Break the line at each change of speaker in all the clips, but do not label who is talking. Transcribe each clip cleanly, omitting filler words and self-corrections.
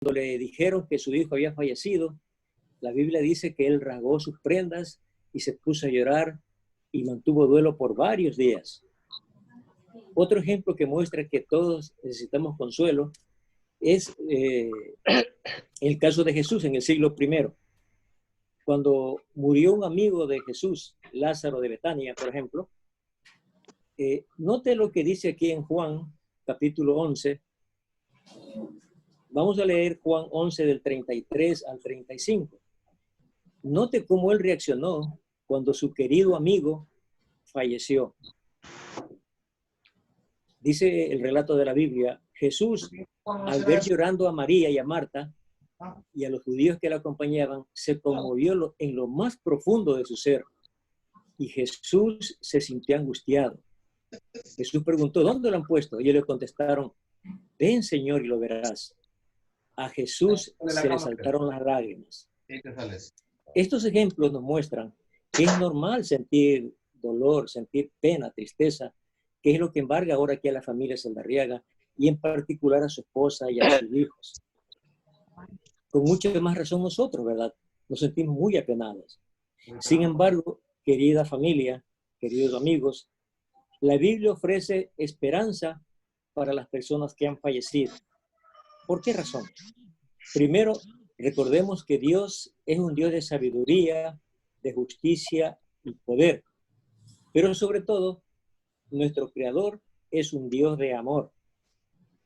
le dijeron que su hijo había fallecido, la Biblia dice que él rasgó sus prendas y se puso a llorar y mantuvo duelo por varios días. Otro ejemplo que muestra que todos necesitamos consuelo es el caso de Jesús en el siglo I. Cuando murió un amigo de Jesús, Lázaro de Betania, por ejemplo, note lo que dice aquí en Juan, capítulo 11. Vamos a leer Juan 11 del 33 al 35. Note cómo él reaccionó cuando su querido amigo falleció. Dice el relato de la Biblia, Jesús, al ver llorando a María y a Marta y a los judíos que la acompañaban, se conmovió en lo más profundo de su ser. Y Jesús se sintió angustiado. Jesús preguntó, ¿dónde lo han puesto? Y ellos le contestaron, ven, Señor, y lo verás. A Jesús se le saltaron las lágrimas. Estos ejemplos nos muestran que es normal sentir dolor, sentir pena, tristeza, que es lo que embarga ahora aquí a la familia Saldarriaga y en particular a su esposa y a sus hijos. Con mucha más razón nosotros, ¿verdad? Nos sentimos muy apenados. Sin embargo, querida familia, queridos amigos, la Biblia ofrece esperanza para las personas que han fallecido. ¿Por qué razón? Primero, recordemos que Dios es un Dios de sabiduría, de justicia y poder. Pero sobre todo, nuestro Creador es un Dios de amor.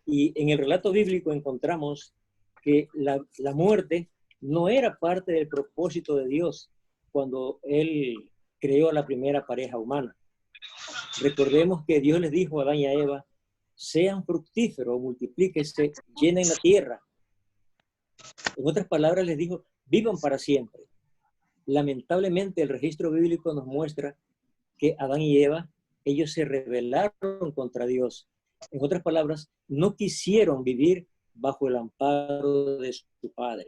Y en el relato bíblico encontramos que la muerte no era parte del propósito de Dios cuando Él creó a la primera pareja humana. Recordemos que Dios les dijo a Adán y a Eva, sean fructíferos, multiplíquense, llenen la tierra. En otras palabras les dijo, vivan para siempre. Lamentablemente el registro bíblico nos muestra que Adán y Eva, ellos se rebelaron contra Dios. En otras palabras, no quisieron vivir bajo el amparo de su padre.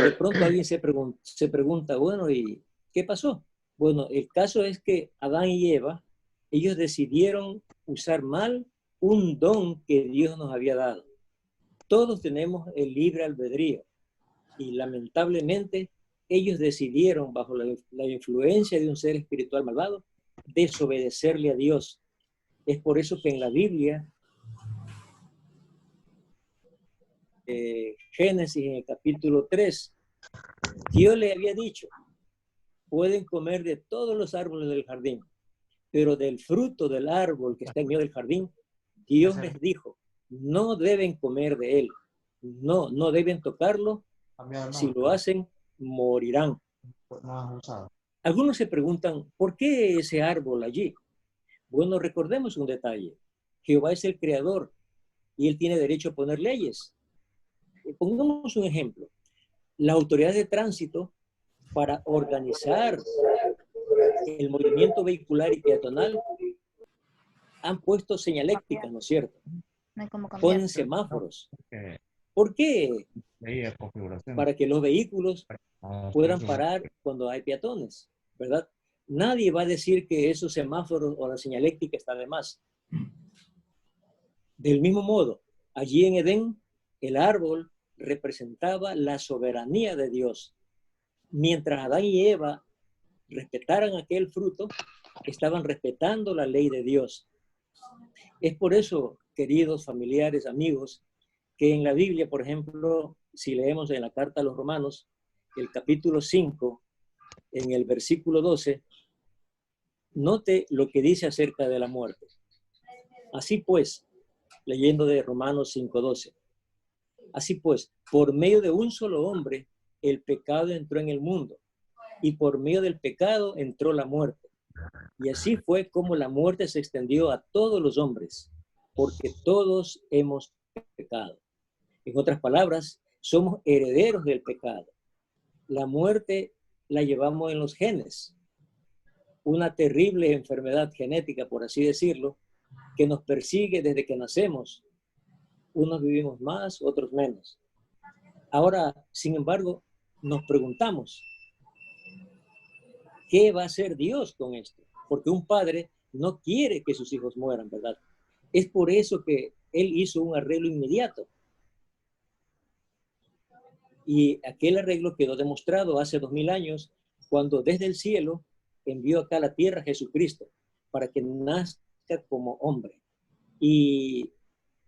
De pronto alguien se pregunta, bueno, ¿y qué pasó? Bueno, el caso es que Adán y Eva, ellos decidieron usar mal un don que Dios nos había dado. Todos tenemos el libre albedrío y lamentablemente ellos decidieron, bajo la influencia de un ser espiritual malvado, desobedecerle a Dios. Es por eso que en la Biblia, Génesis, en el capítulo 3, Dios le había dicho, pueden comer de todos los árboles del jardín, pero del fruto del árbol que está en medio del jardín, Dios les dijo, no deben comer de él, no deben tocarlo, si lo hacen, morirán. Algunos se preguntan, ¿por qué ese árbol allí? Bueno, recordemos un detalle. Jehová es el creador y él tiene derecho a poner leyes. Pongamos un ejemplo. Las autoridades de tránsito, para organizar el movimiento vehicular y peatonal, han puesto señalécticas, ¿no es cierto? Ponen semáforos. ¿Por qué? Para que los vehículos puedan parar cuando hay peatones, ¿verdad? Nadie va a decir que esos semáforos o la señaléctica está de más. Del mismo modo, allí en Edén, el árbol representaba la soberanía de Dios. Mientras Adán y Eva respetaran aquel fruto, estaban respetando la ley de Dios. Es por eso, queridos familiares, amigos, que en la Biblia, por ejemplo, si leemos en la carta a los Romanos, el capítulo 5, en el versículo 12, note lo que dice acerca de la muerte. Así pues, leyendo de Romanos 5:12, así pues, por medio de un solo hombre, el pecado entró en el mundo, y por medio del pecado entró la muerte. Y así fue como la muerte se extendió a todos los hombres, porque todos hemos pecado. En otras palabras, somos herederos del pecado. La muerte la llevamos en los genes, una terrible enfermedad genética, por así decirlo, que nos persigue desde que nacemos. Unos vivimos más, otros menos. Ahora, sin embargo, nos preguntamos, ¿qué va a hacer Dios con esto? Porque un padre no quiere que sus hijos mueran, ¿verdad? Es por eso que Él hizo un arreglo inmediato. Y aquel arreglo quedó demostrado hace 2000 años cuando desde el cielo envió acá a la tierra a Jesucristo para que nazca como hombre. ¿Y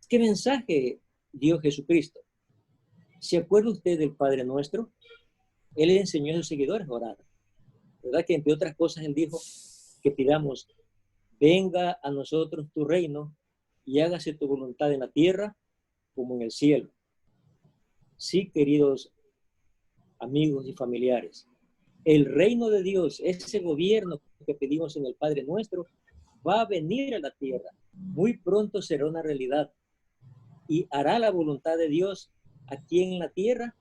qué mensaje dio Jesucristo? ¿Se acuerda usted del Padre Nuestro? Él le enseñó a sus seguidores a orar. ¿Verdad que entre otras cosas él dijo que pidamos, venga a nosotros tu reino y hágase tu voluntad en la tierra como en el cielo? Sí, queridos amigos y familiares, el reino de Dios, ese gobierno que pedimos en el Padre Nuestro, va a venir a la tierra. Muy pronto será una realidad y hará la voluntad de Dios aquí en la tierra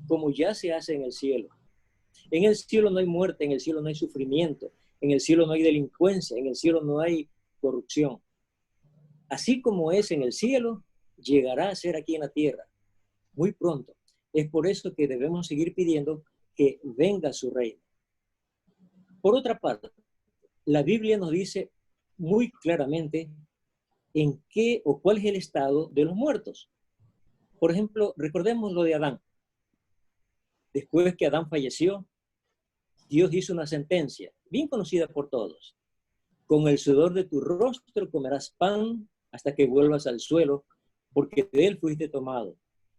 como ya se hace en el cielo. En el cielo no hay muerte, en el cielo no hay sufrimiento, en el cielo no hay delincuencia, en el cielo no hay corrupción. Así como es en el cielo, llegará a ser aquí en la tierra, muy pronto. Es por eso que debemos seguir pidiendo que venga su reino. Por otra parte, la Biblia nos dice muy claramente en qué o cuál es el estado de los muertos. Por ejemplo, recordemos lo de Adán. Después que Adán falleció, Dios hizo una sentencia, bien conocida por todos. Con el sudor de tu rostro comerás pan hasta que vuelvas al suelo, porque de él fuiste tomado.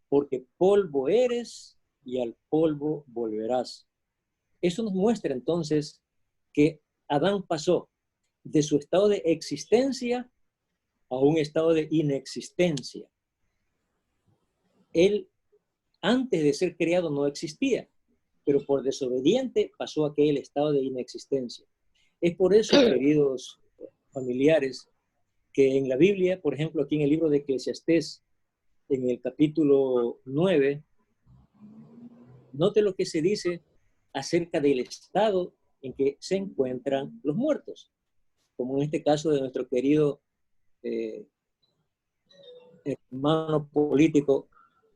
Porque polvo eres y al polvo volverás. Eso nos muestra entonces que Adán pasó de su estado de existencia a un estado de inexistencia. Él, antes de ser creado, no existía, pero por desobediente pasó a aquel estado de inexistencia. Es por eso, queridos familiares, que en la Biblia, por ejemplo, aquí en el libro de Eclesiastés, en el capítulo 9, note lo que se dice acerca del estado en que se encuentran los muertos, como en este caso de nuestro querido hermano político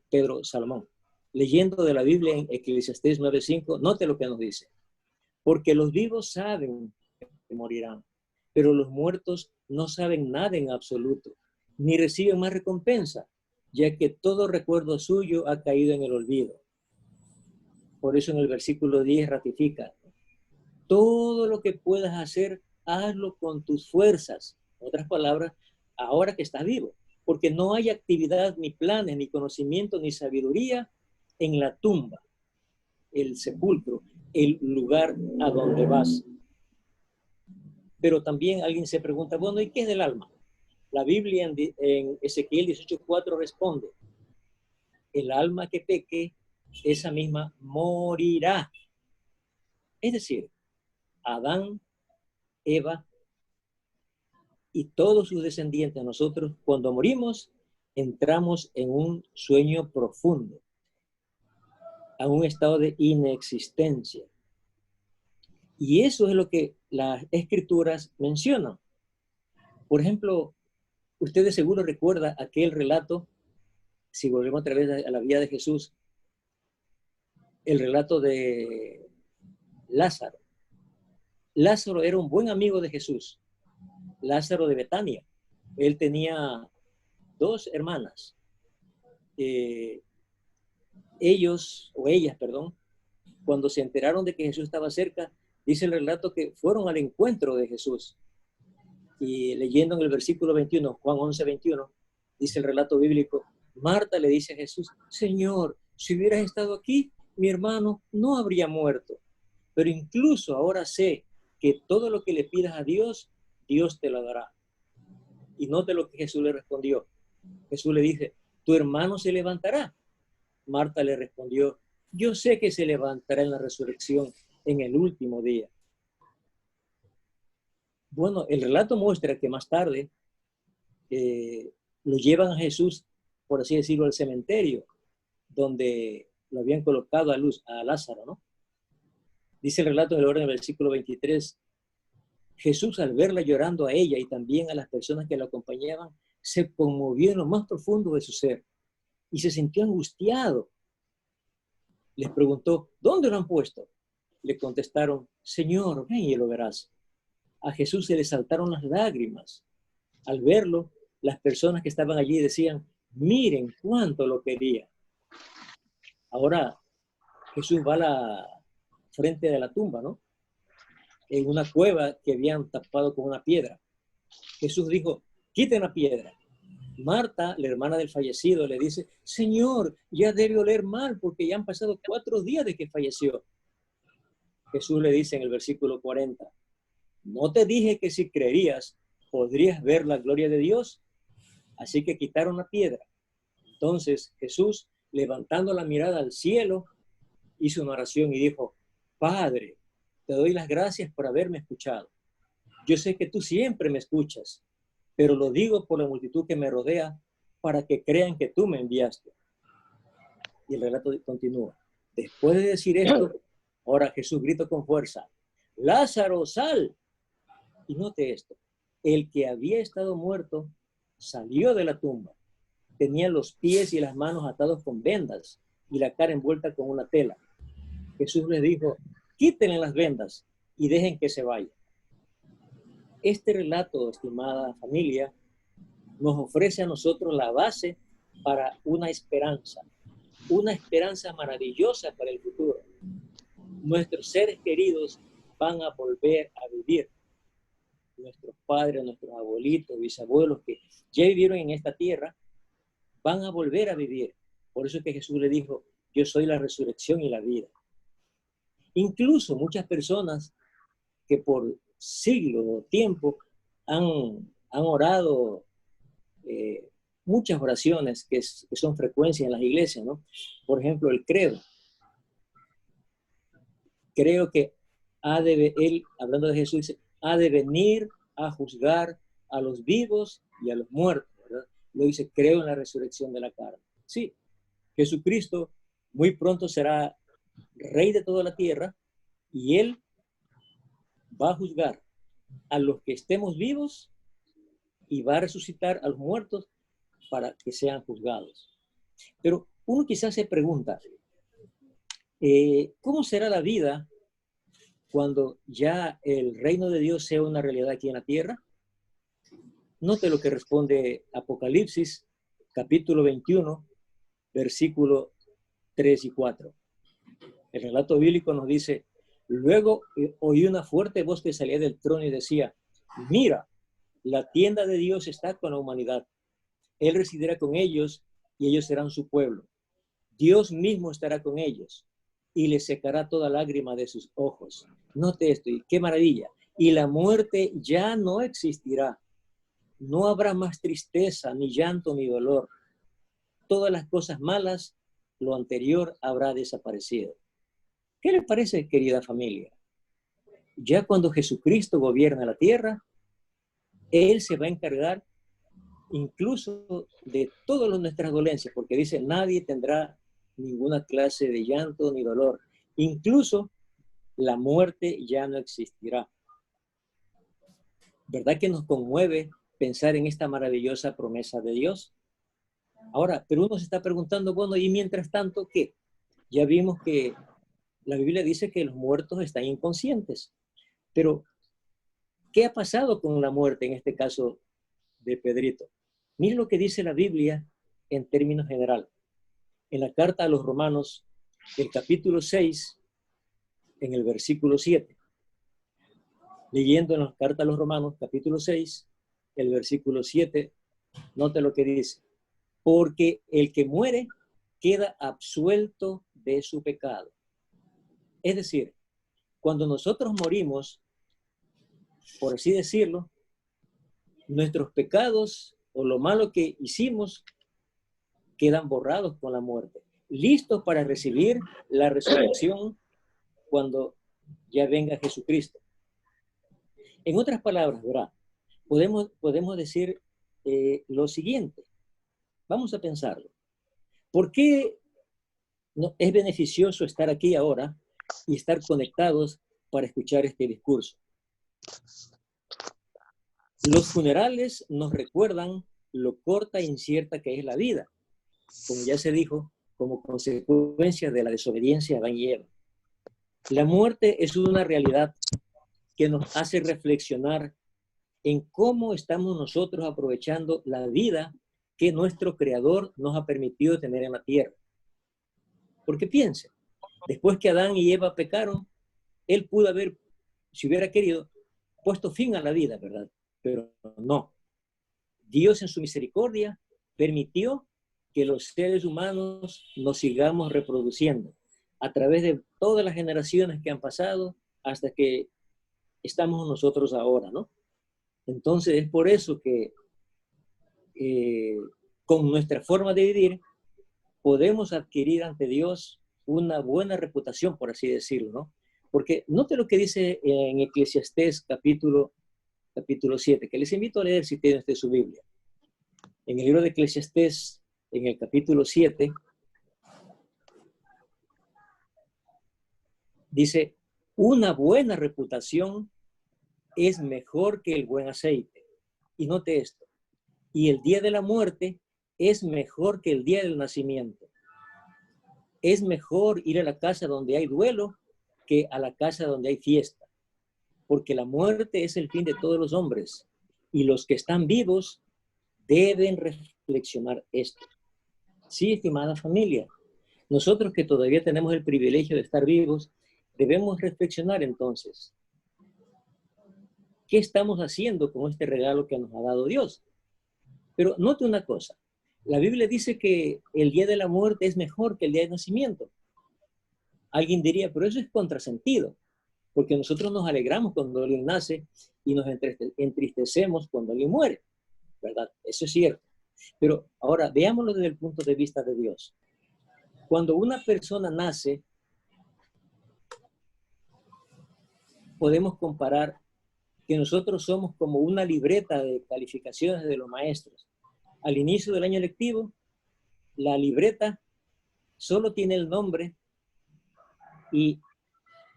Pedro Salomón. Leyendo de la Biblia en Eclesiastés 9:5, note lo que nos dice. Porque los vivos saben que morirán, pero los muertos no saben nada en absoluto, ni reciben más recompensa, ya que todo recuerdo suyo ha caído en el olvido. Por eso en el versículo 10 ratifica, todo lo que puedas hacer, hazlo con tus fuerzas. En otras palabras, ahora que estás vivo, porque no hay actividad, ni planes, ni conocimiento, ni sabiduría en la tumba, el sepulcro, el lugar a donde vas. Pero también alguien se pregunta, bueno, ¿y qué es del alma? La Biblia en Ezequiel 18:4 responde, el alma que peque, esa misma morirá. Es decir, Adán, Eva y todos sus descendientes, nosotros cuando morimos, entramos en un sueño profundo, a un estado de inexistencia. Y eso es lo que las escrituras mencionan. Por ejemplo, ustedes seguro recuerdan aquel relato, si volvemos otra vez a la vida de Jesús, el relato de Lázaro. Lázaro era un buen amigo de Jesús, Lázaro de Betania. Él tenía 2 hermanas. Ellos, o ellas, perdón, cuando se enteraron de que Jesús estaba cerca, dice el relato que fueron al encuentro de Jesús. Y leyendo en el versículo 21, Juan 11:21, dice el relato bíblico, Marta le dice a Jesús, Señor, si hubieras estado aquí, mi hermano no habría muerto. Pero incluso ahora sé que todo lo que le pidas a Dios, Dios te lo dará. Y note lo que Jesús le respondió. Jesús le dice, tu hermano se levantará. Marta le respondió, yo sé que se levantará en la resurrección en el último día. Bueno, el relato muestra que más tarde lo llevan a Jesús, por así decirlo, al cementerio, donde lo habían colocado a Lázaro, ¿no? Dice el relato del orden del versículo 23, Jesús al verla llorando a ella y también a las personas que la acompañaban, se conmovió en lo más profundo de su ser y se sintió angustiado. Les preguntó, ¿dónde lo han puesto? Le contestaron, Señor, ven y lo verás. A Jesús se le saltaron las lágrimas. Al verlo, las personas que estaban allí decían, miren cuánto lo quería. Ahora Jesús va a la frente de la tumba, ¿no? En una cueva que habían tapado con una piedra. Jesús dijo, quiten la piedra. Marta, la hermana del fallecido, le dice, Señor, ya debe oler mal porque ya han pasado 4 días de que falleció. Jesús le dice en el versículo 40, ¿no te dije que si creerías podrías ver la gloria de Dios? Así que quitaron la piedra. Entonces Jesús, levantando la mirada al cielo, hizo una oración y dijo, Padre, te doy las gracias por haberme escuchado. Yo sé que tú siempre me escuchas, pero lo digo por la multitud que me rodea para que crean que tú me enviaste. Y el relato continúa. Después de decir esto, ahora Jesús gritó con fuerza, Lázaro, sal. Y note esto, el que había estado muerto salió de la tumba. Tenía los pies y las manos atados con vendas y la cara envuelta con una tela. Jesús les dijo, quítenle las vendas y dejen que se vaya. Este relato, estimada familia, nos ofrece a nosotros la base para una esperanza maravillosa para el futuro. Nuestros seres queridos van a volver a vivir. Nuestros padres, nuestros abuelitos, bisabuelos que ya vivieron en esta tierra, van a volver a vivir. Por eso es que Jesús le dijo, yo soy la resurrección y la vida. Incluso muchas personas que por siglos o tiempo han orado muchas oraciones que son frecuencias en las iglesias, ¿no? Por ejemplo, el credo. Creo que él, hablando de Jesús, dice, ha de venir a juzgar a los vivos y a los muertos, ¿verdad? Lo dice, creo en la resurrección de la carne. Sí, Jesucristo muy pronto será rey de toda la tierra y él va a juzgar a los que estemos vivos y va a resucitar a los muertos para que sean juzgados. Pero uno quizás se pregunta, ¿cómo será la vida cuando ya el reino de Dios sea una realidad aquí en la tierra? Note lo que responde Apocalipsis, capítulo 21, versículo 3 y 4. El relato bíblico nos dice, luego oí una fuerte voz que salía del trono y decía, mira, la tienda de Dios está con la humanidad. Él residirá con ellos y ellos serán su pueblo. Dios mismo estará con ellos y les secará toda lágrima de sus ojos. Note esto, y qué maravilla. Y la muerte ya no existirá. No habrá más tristeza, ni llanto, ni dolor. Todas las cosas malas, lo anterior habrá desaparecido. ¿Qué le parece, querida familia? Ya cuando Jesucristo gobierna la tierra, Él se va a encargar incluso de todas nuestras dolencias, porque dice, nadie tendrá ninguna clase de llanto ni dolor. Incluso la muerte ya no existirá. ¿Verdad que nos conmueve pensar en esta maravillosa promesa de Dios? Ahora, pero uno se está preguntando, bueno, ¿y mientras tanto qué? Ya vimos que la Biblia dice que los muertos están inconscientes, pero ¿qué ha pasado con la muerte en este caso de Pedrito? Miren lo que dice la Biblia en términos generales. En la carta a los Romanos, el capítulo 6, en el versículo 7. Leyendo en la carta a los Romanos, capítulo 6, el versículo 7, note lo que dice. Porque el que muere queda absuelto de su pecado. Es decir, cuando nosotros morimos, por así decirlo, nuestros pecados o lo malo que hicimos quedan borrados con la muerte, listos para recibir la resurrección cuando ya venga Jesucristo. En otras palabras, ¿verdad? Podemos decir lo siguiente. Vamos a pensarlo. ¿Por qué no es beneficioso estar aquí ahora y estar conectados para escuchar este discurso? Los funerales nos recuerdan lo corta e incierta que es la vida, como ya se dijo, como consecuencia de la desobediencia de Adán y Eva. La muerte es una realidad que nos hace reflexionar en cómo estamos nosotros aprovechando la vida que nuestro Creador nos ha permitido tener en la tierra. Porque piense, después que Adán y Eva pecaron, él pudo haber, si hubiera querido, puesto fin a la vida, ¿verdad? Pero no. Dios en su misericordia permitió que los seres humanos nos sigamos reproduciendo a través de todas las generaciones que han pasado hasta que estamos nosotros ahora, ¿no? Entonces es por eso que con nuestra forma de vivir podemos adquirir ante Dios una buena reputación, por así decirlo, ¿no? Porque note lo que dice en Eclesiastés capítulo 7, que les invito a leer si tienen usted su Biblia. En el libro de Eclesiastés, en el capítulo 7, dice, una buena reputación es mejor que el buen aceite. Y note esto, y el día de la muerte es mejor que el día del nacimiento. Es mejor ir a la casa donde hay duelo que a la casa donde hay fiesta, porque la muerte es el fin de todos los hombres, y los que están vivos deben reflexionar esto. Sí, estimada familia, nosotros que todavía tenemos el privilegio de estar vivos, debemos reflexionar entonces, ¿qué estamos haciendo con este regalo que nos ha dado Dios? Pero note una cosa, la Biblia dice que el día de la muerte es mejor que el día del nacimiento. Alguien diría, pero eso es contrasentido, porque nosotros nos alegramos cuando alguien nace y nos entristecemos cuando alguien muere, ¿verdad? Eso es cierto. Pero ahora veámoslo desde el punto de vista de Dios. Cuando una persona nace, podemos comparar que nosotros somos como una libreta de calificaciones de los maestros. Al inicio del año lectivo, la libreta solo tiene el nombre y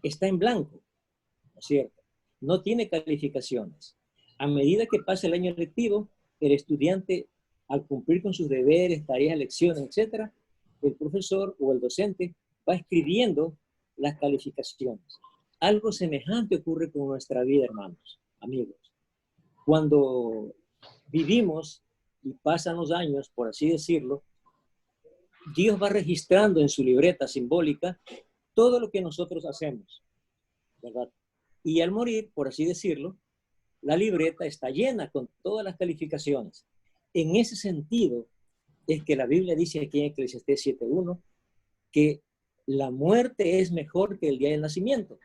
está en blanco, ¿no es cierto? No tiene calificaciones. A medida que pasa el año lectivo, el estudiante, al cumplir con sus deberes, tareas, lecciones, etcétera, el profesor o el docente va escribiendo las calificaciones. Algo semejante ocurre con nuestra vida, hermanos, amigos. Cuando vivimos y pasan los años, por así decirlo, Dios va registrando en su libreta simbólica todo lo que nosotros hacemos, ¿verdad? Y al morir, por así decirlo, la libreta está llena con todas las calificaciones. En ese sentido, es que la Biblia dice aquí en Eclesiastés 7:1 que la muerte es mejor que el día del nacimiento,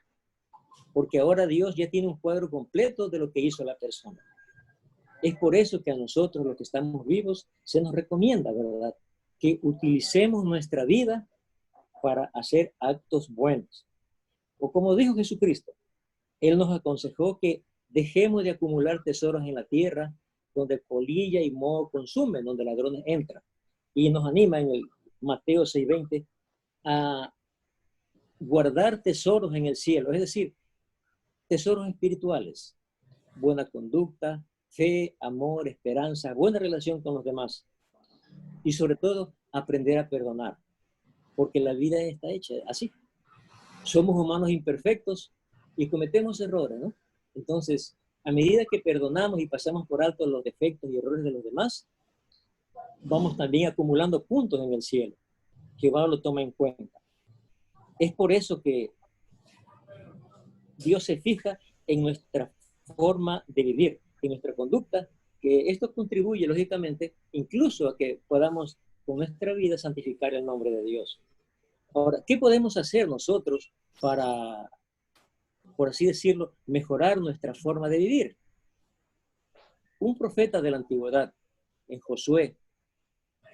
porque ahora Dios ya tiene un cuadro completo de lo que hizo la persona. Es por eso que a nosotros, los que estamos vivos, se nos recomienda, ¿verdad?, que utilicemos nuestra vida para hacer actos buenos. O como dijo Jesucristo, Él nos aconsejó que dejemos de acumular tesoros en la tierra, donde polilla y moho consumen, donde ladrones entran. Y nos anima en el Mateo 6:20 a guardar tesoros en el cielo, es decir, tesoros espirituales, buena conducta, fe, amor, esperanza, buena relación con los demás. Y sobre todo, aprender a perdonar, porque la vida está hecha así. Somos humanos imperfectos y cometemos errores, ¿no? Entonces, a medida que perdonamos y pasamos por alto los defectos y errores de los demás, vamos también acumulando puntos en el cielo. Jehová lo toma en cuenta. Es por eso que Dios se fija en nuestra forma de vivir, en nuestra conducta, que esto contribuye, lógicamente, incluso a que podamos con nuestra vida santificar el nombre de Dios. Ahora, ¿qué podemos hacer nosotros para, por así decirlo, mejorar nuestra forma de vivir? Un profeta de la antigüedad, en Josué,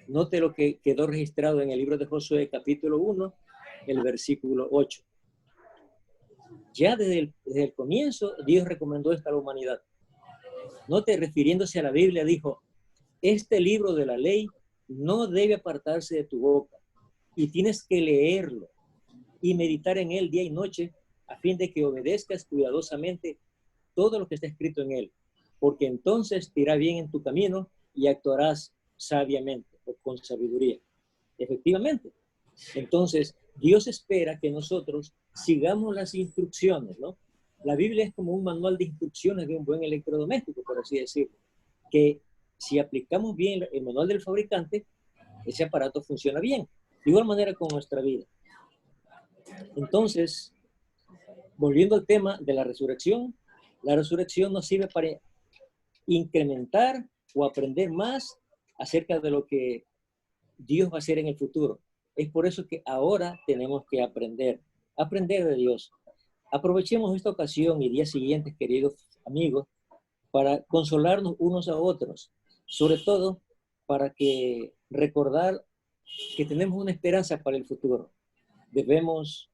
note lo que quedó registrado en el libro de Josué, capítulo 1, el versículo 8. Ya desde el comienzo, Dios recomendó esto a la humanidad. Note, refiriéndose a la Biblia, dijo, este libro de la ley no debe apartarse de tu boca, y tienes que leerlo y meditar en él día y noche, a fin de que obedezcas cuidadosamente todo lo que está escrito en él, porque entonces te irá bien en tu camino y actuarás sabiamente o con sabiduría. Efectivamente. Entonces, Dios espera que nosotros sigamos las instrucciones, ¿no? La Biblia es como un manual de instrucciones de un buen electrodoméstico, por así decirlo, que si aplicamos bien el manual del fabricante, ese aparato funciona bien. De igual manera con nuestra vida. Entonces, volviendo al tema de la resurrección nos sirve para incrementar o aprender más acerca de lo que Dios va a hacer en el futuro. Es por eso que ahora tenemos que aprender de Dios. Aprovechemos esta ocasión y días siguientes, queridos amigos, para consolarnos unos a otros, sobre todo para que recordar que tenemos una esperanza para el futuro. Debemos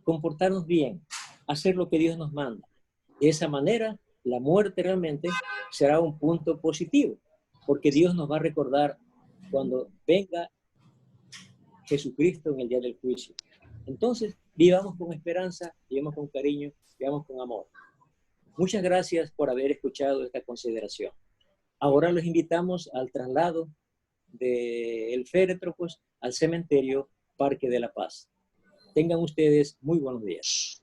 comportarnos bien, hacer lo que Dios nos manda. De esa manera, la muerte realmente será un punto positivo, porque Dios nos va a recordar cuando venga Jesucristo en el día del juicio. Entonces, vivamos con esperanza, vivamos con cariño, vivamos con amor. Muchas gracias por haber escuchado esta consideración. Ahora los invitamos al traslado del féretro, pues, al cementerio Parque de la Paz. Tengan ustedes muy buenos días.